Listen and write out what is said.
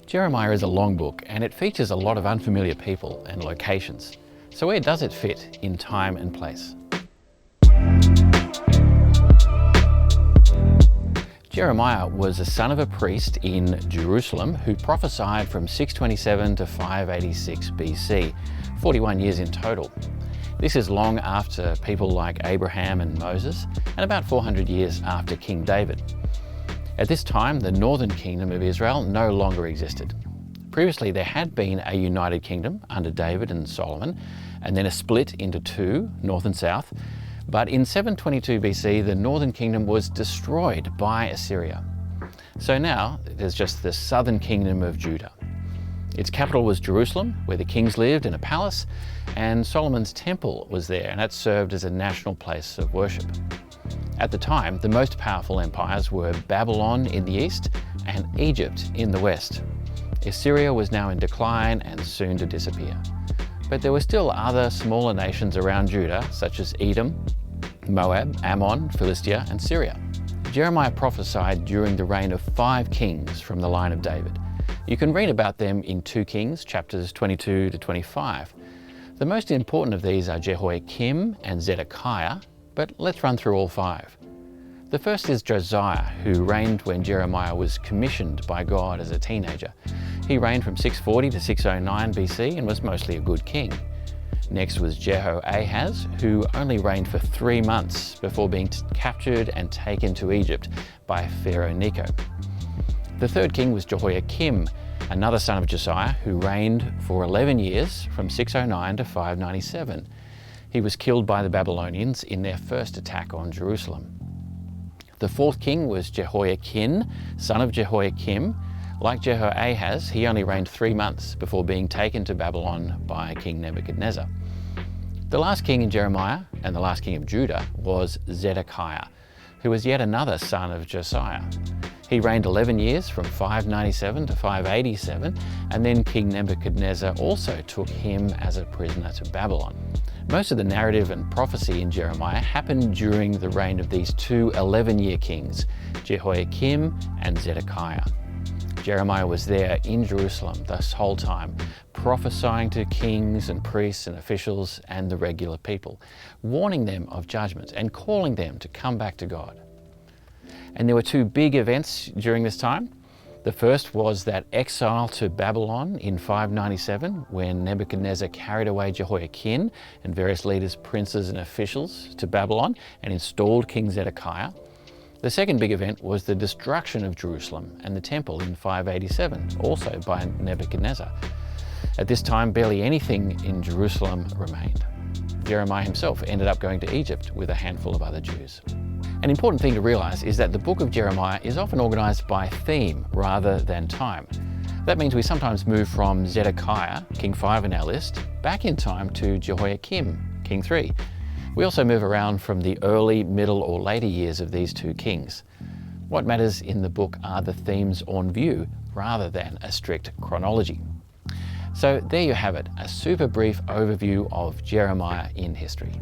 Jeremiah is a long book and it features a lot of unfamiliar people and locations. So where does it fit in time and place? Jeremiah was a son of a priest in Jerusalem who prophesied from 627 to 586 BC, 41 years in total. This is long after people like Abraham and Moses, and about 400 years after King David. At this time, the northern kingdom of Israel no longer existed. Previously, there had been a united kingdom under David and Solomon, and then a split into two, north and south. But in 722 BC, the northern kingdom was destroyed by Assyria. So now there's just the southern kingdom of Judah. Its capital was Jerusalem, where the kings lived in a palace, and Solomon's temple was there, and that served as a national place of worship. At the time, the most powerful empires were Babylon in the east and Egypt in the west. Assyria was now in decline and soon to disappear. But there were still other smaller nations around Judah, such as Edom, Moab, Ammon, Philistia, and Syria. Jeremiah prophesied during the reign of 5 kings from the line of David. You can read about them in 2 Kings, chapters 22 to 25. The most important of these are Jehoiakim and Zedekiah, but let's run through all 5. The first is Josiah, who reigned when Jeremiah was commissioned by God as a teenager. He reigned from 640 to 609 BC and was mostly a good king. Next was Jehoahaz, who only reigned for 3 months before being captured and taken to Egypt by Pharaoh Necho. The third king was Jehoiakim, another son of Josiah, who reigned for 11 years from 609 to 597. He was killed by the Babylonians in their first attack on Jerusalem. The fourth king was Jehoiakim, son of Jehoiakim. Like Jehoahaz, he only reigned 3 months before being taken to Babylon by King Nebuchadnezzar. The last king in Jeremiah and the last king of Judah was Zedekiah, who was yet another son of Josiah. He reigned 11 years from 597 to 587, and then King Nebuchadnezzar also took him as a prisoner to Babylon. Most of the narrative and prophecy in Jeremiah happened during the reign of these 2 11-year kings, Jehoiakim and Zedekiah. Jeremiah was there in Jerusalem this whole time, prophesying to kings and priests and officials and the regular people, warning them of judgment and calling them to come back to God. And there were 2 big events during this time. The first was that exile to Babylon in 597, when Nebuchadnezzar carried away Jehoiakim and various leaders, princes and officials to Babylon and installed King Zedekiah. The second big event was the destruction of Jerusalem and the temple in 587, also by Nebuchadnezzar. At this time, barely anything in Jerusalem remained. Jeremiah himself ended up going to Egypt with a handful of other Jews. An important thing to realize is that the book of Jeremiah is often organized by theme rather than time. That means we sometimes move from Zedekiah, King 5 in our list, back in time to Jehoiakim, King 3. We also move around from the early, middle or later years of these 2 kings. What matters in the book are the themes on view rather than a strict chronology. So there you have it, a super brief overview of Jeremiah in history.